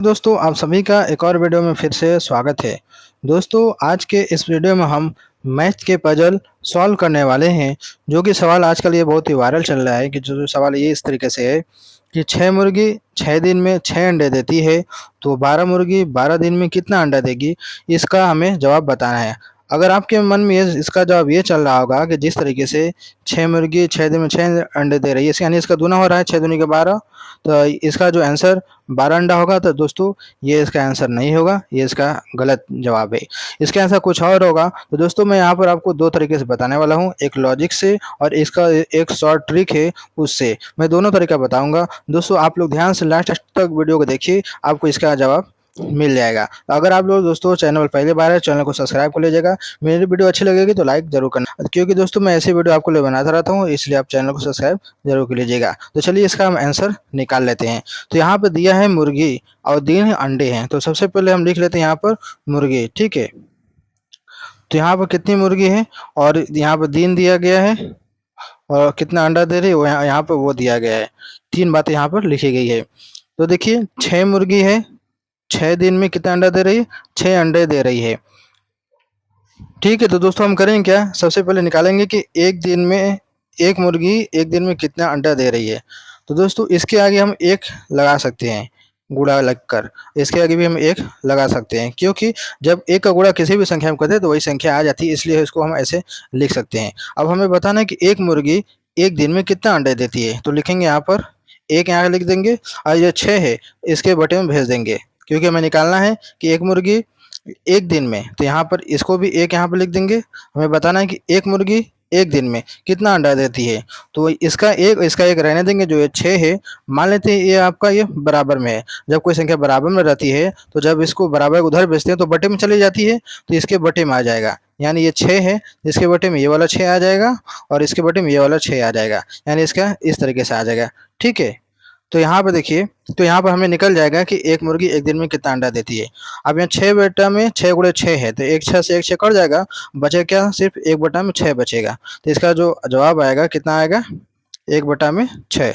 दोस्तों आप सभी का एक और वीडियो में फिर से स्वागत है। दोस्तों आज के इस वीडियो में हम मैथ के पजल सॉल्व करने वाले हैं, जो कि सवाल आजकल ये बहुत ही वायरल चल रहा है कि जो सवाल ये इस तरीके से है कि 6 मुर्गी 6 दिन में 6 अंडे देती है, तो 12 मुर्गी 12 दिन में कितना अंडा देगी, इसका हमें जवाब बताना है। अगर आपके मन में इसका जवाब ये चल रहा होगा कि जिस तरीके से 6 मुर्गी 6 दिन में 6 अंडे दे रही है, यानी इसका दूना हो रहा है, 6 दूनी के 12, तो इसका जो आंसर 12 अंडा होगा। तो दोस्तों ये इसका आंसर नहीं होगा, ये इसका गलत जवाब है। इसका आंसर कुछ और होगा। तो दोस्तों मैं यहाँ पर आपको दो तरीके से बताने वाला हूँ, एक लॉजिक से और इसका एक शॉर्ट ट्रिक है उससे। मैं दोनों तरीका बताऊंगा। दोस्तों आप लोग ध्यान से लास्ट तक वीडियो को देखिए, आपको इसका जवाब मिल जाएगा। तो अगर आप लोग दोस्तों चैनल पहली बार है, चैनल को सब्सक्राइब कर लीजिएगा। मेरी वीडियो अच्छी लगेगी तो लाइक जरूर करना, क्योंकि दोस्तों मैं ऐसी वीडियो आपको लिए बनाता रहता हूँ, इसलिए आप चैनल को सब्सक्राइब जरूर कर लीजिएगा। तो चलिए इसका हम आंसर निकाल लेते हैं। तो यहाँ पर दिया है मुर्गी और दिन अंडे हैं, तो सबसे पहले हम लिख लेते हैं यहाँ पर मुर्गी, ठीक है। तो यहाँ पर कितनी मुर्गी है और यहाँ पर दिन दिया गया है और कितना अंडा दे रही है वो यहाँ पर वो दिया गया है। तीन बातें यहाँ पर लिखी गई है। तो देखिए 6 मुर्गी है, 6 दिन में कितना अंडा दे रही है, 6 अंडे दे रही है, ठीक है। तो दोस्तों हम करेंगे क्या, सबसे पहले निकालेंगे कि एक दिन में एक मुर्गी एक दिन में कितना अंडा दे रही है। तो दोस्तों इसके आगे हम एक लगा सकते हैं, गुणा लगकर इसके आगे भी हम एक लगा सकते हैं, क्योंकि जब एक का गुणा किसी भी संख्या में करते हैं तो वही संख्या आ जाती है, इसलिए इसको हम ऐसे लिख सकते हैं। अब हमें बताना है कि एक मुर्गी एक दिन में कितना अंडे देती है, तो लिखेंगे यहाँ पर एक, यहाँ लिख देंगे और ये 6 है इसके बटे में भेज देंगे, क्योंकि हमें निकालना है कि एक मुर्गी एक दिन में, तो यहाँ पर इसको भी एक यहाँ पर लिख देंगे। हमें बताना है कि एक मुर्गी एक दिन में कितना अंडा देती है, तो इसका एक रहने देंगे, जो ये 6 है। मान लेते हैं ये आपका ये बराबर में है। जब कोई संख्या बराबर में रहती है तो जब इसको बराबर उधर भेजते हैं तो बटे में चली जाती है, तो इसके बटे में आ जाएगा। यानी ये 6 है, इसके बटे में ये वाला 6 आ जाएगा और इसके बटे में ये वाला 6 आ जाएगा, यानी इसका इस तरीके से आ जाएगा, ठीक है। तो यहाँ पर देखिए, तो यहाँ पर हमें निकल जाएगा कि एक मुर्गी एक दिन में कितना अंडा देती है। अब यहाँ 6 बटा में 6 गुणे 6 है, तो एक 6 से एक 6 कट जाएगा, बचे क्या, सिर्फ 1 बटा में 6 बचेगा। तो इसका जो जवाब आएगा कितना आएगा, 1 बटा में 6।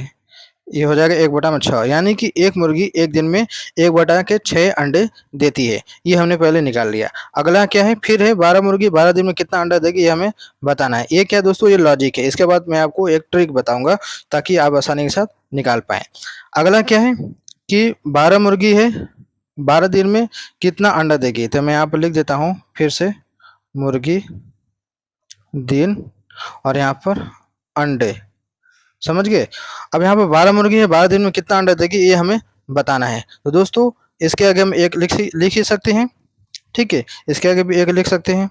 ये हो जाएगा 1 बटा में 6, यानी कि एक मुर्गी एक दिन में 1 बटा के 6 अंडे देती है। ये हमने पहले निकाल लिया। अगला क्या है, फिर है 12 मुर्गी 12 दिन में कितना अंडा देगी, ये हमें बताना है। ये क्या दोस्तों, ये लॉजिक है। इसके बाद मैं आपको एक ट्रिक बताऊंगा ताकि आप आसानी के साथ निकाल पाएँ। अगला क्या है कि 12 मुर्गी है, 12 दिन में कितना अंडा देगी, तो मैं यहाँ पर लिख देता हूँ फिर से, मुर्गी दिन और यहाँ पर अंडे, समझ गए। अब यहाँ पर 12 मुर्गी है, 12 दिन में कितना अंडा देगी ये हमें बताना है। तो दोस्तों इसके आगे हम एक लिख ही सकते हैं, ठीक है, इसके आगे भी एक लिख सकते हैं।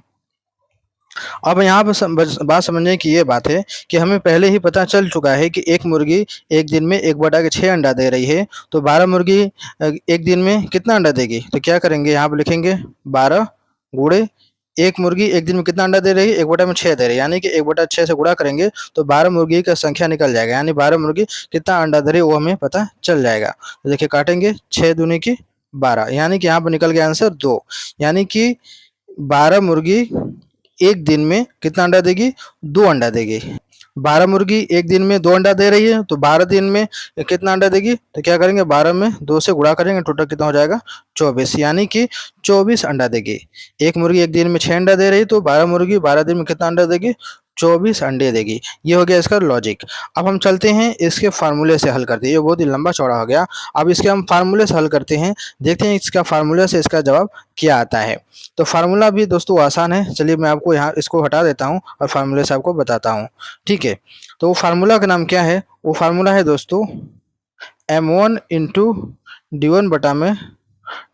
अब यहाँ पर बात समझने की ये बात है कि हमें पहले ही पता चल चुका है कि एक मुर्गी एक दिन में 1 बटा के 6 अंडा दे रही है, तो 12 मुर्गी एक दिन में कितना अंडा देगी, तो क्या करेंगे, यहाँ पर लिखेंगे 12 गुणे एक मुर्गी एक दिन में कितना अंडा दे रही है, 1 बटा में 6 दे रही है, यानी कि 1 बटा 6 से गुणा करेंगे तो 12 मुर्गी का संख्या निकल जाएगा, यानी 12 मुर्गी कितना अंडा दे रही है वो हमें पता चल जाएगा। तो देखिए काटेंगे, 6 दूनी की 12, यानी कि यहाँ पर निकल गया आंसर 2, यानी कि 12 मुर्गी एक दिन में कितना अंडा देगी, 2 अंडा देगी। 12 मुर्गी एक दिन में 2 अंडा दे रही है, तो 12 दिन में कितना अंडा देगी, तो क्या करेंगे 12 में 2 से गुणा करेंगे, टोटल कितना हो जाएगा 24, यानी कि 24 अंडा देगी। एक मुर्गी एक दिन में 6 अंडा दे रही है, तो 12 मुर्गी 12 दिन में कितना अंडा देगी, 24 अंडे देगी। ये हो गया इसका लॉजिक। अब हम चलते हैं इसके फार्मूले से हल करते हैं, ये बहुत ही लंबा चौड़ा हो गया। अब इसके हम फार्मूले से हल करते हैं, देखते हैं इसका फार्मूला से इसका जवाब क्या आता है। तो फार्मूला भी दोस्तों आसान है, चलिए मैं आपको यहाँ इसको हटा देता हूँ और फार्मूले से आपको बताता हूँ, ठीक है। तो वो फार्मूला का नाम क्या है, वो फार्मूला है दोस्तों M1 इंटू D1 बटा में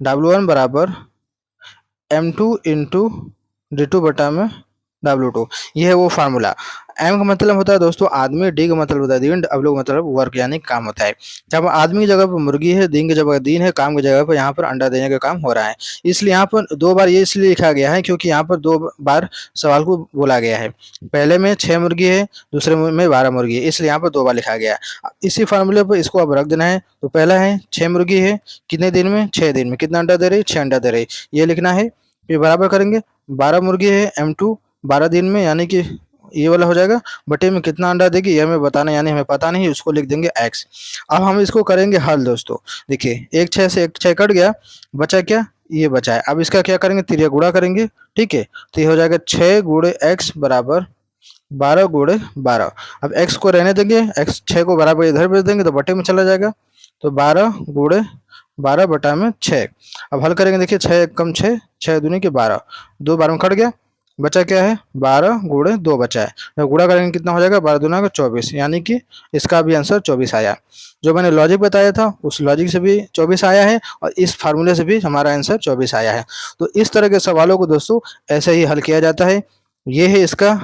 W1 बराबर M2 इंटू D2 बटा में W2। ये है वो फार्मूला। M का मतलब होता है दोस्तों आदमी, D का मतलब होता है दिन, W का मतलब वर्क यानी काम होता है। जब आदमी की जगह पर मुर्गी है, दिन की जगह दिन है, काम की जगह पर यहाँ पर अंडा देने का काम हो रहा है। इसलिए यहाँ पर 2 बार ये इसलिए लिखा गया है क्योंकि यहाँ पर 2 बार सवाल को बोला गया है। पहले में 6 मुर्गी है, दूसरे में 12 मुर्गी है, इसलिए यहाँ पर 2 बार लिखा गया है। इसी फार्मूले पर इसको अब रख देना है। तो पहला है 6 मुर्गी है, कितने दिन में, 6 दिन में, कितना अंडा दे रही, 6 अंडा दे रही, ये लिखना है। फिर बराबर करेंगे 12 मुर्गी है M2 12 दिन में, यानी कि ये वाला हो जाएगा, बटे में कितना अंडा देगी ये हमें बताना, यानी हमें पता नहीं, उसको लिख देंगे x। अब हम इसको करेंगे हल दोस्तों। देखिए एक 6 से एक 6 कट गया, बचा क्या, ये बचा है। अब इसका क्या करेंगे, तिरिया गुणा करेंगे, ठीक है। तो ये हो जाएगा 6 गुणे x बराबर 12 गुणे 12। अब x को रहने देंगे, x 6 को बराबर इधर भेज देंगे तो बटे में चला जाएगा, तो 12 गुणे 12 बटा में 6। अब हल करेंगे, देखिए 6 एक कम 6, 6 दूनी के 12, 2 12 में कट गया, बचा क्या है 12 गुणे 2 बचा है। जब गुणा करेंगे कितना हो जाएगा, 12 दूना का 24, यानी कि इसका भी आंसर 24 आया। जो मैंने लॉजिक बताया था उस लॉजिक से भी 24 आया है, और इस फार्मूले से भी हमारा आंसर 24 आया है। तो इस तरह के सवालों को दोस्तों ऐसे ही हल किया जाता है। ये है इसका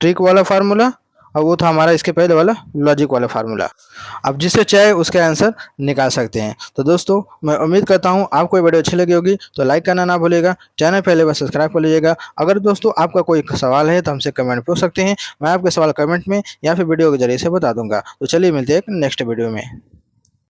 ट्रिक वाला फार्मूला, और वो था हमारा इसके पहले वाला लॉजिक वाला फार्मूला। अब जिससे चाहे उसके आंसर निकाल सकते हैं। तो दोस्तों मैं उम्मीद करता हूँ आपको ये वीडियो अच्छी लगी होगी, तो लाइक करना ना भूलिएगा, चैनल पहले बार सब्सक्राइब कर लीजिएगा। अगर दोस्तों आपका कोई सवाल है तो हमसे कमेंट पूछ सकते हैं, मैं आपके सवाल कमेंट में या फिर वीडियो के जरिए से बता दूंगा। तो चलिए मिलते हैं एक नेक्स्ट वीडियो में।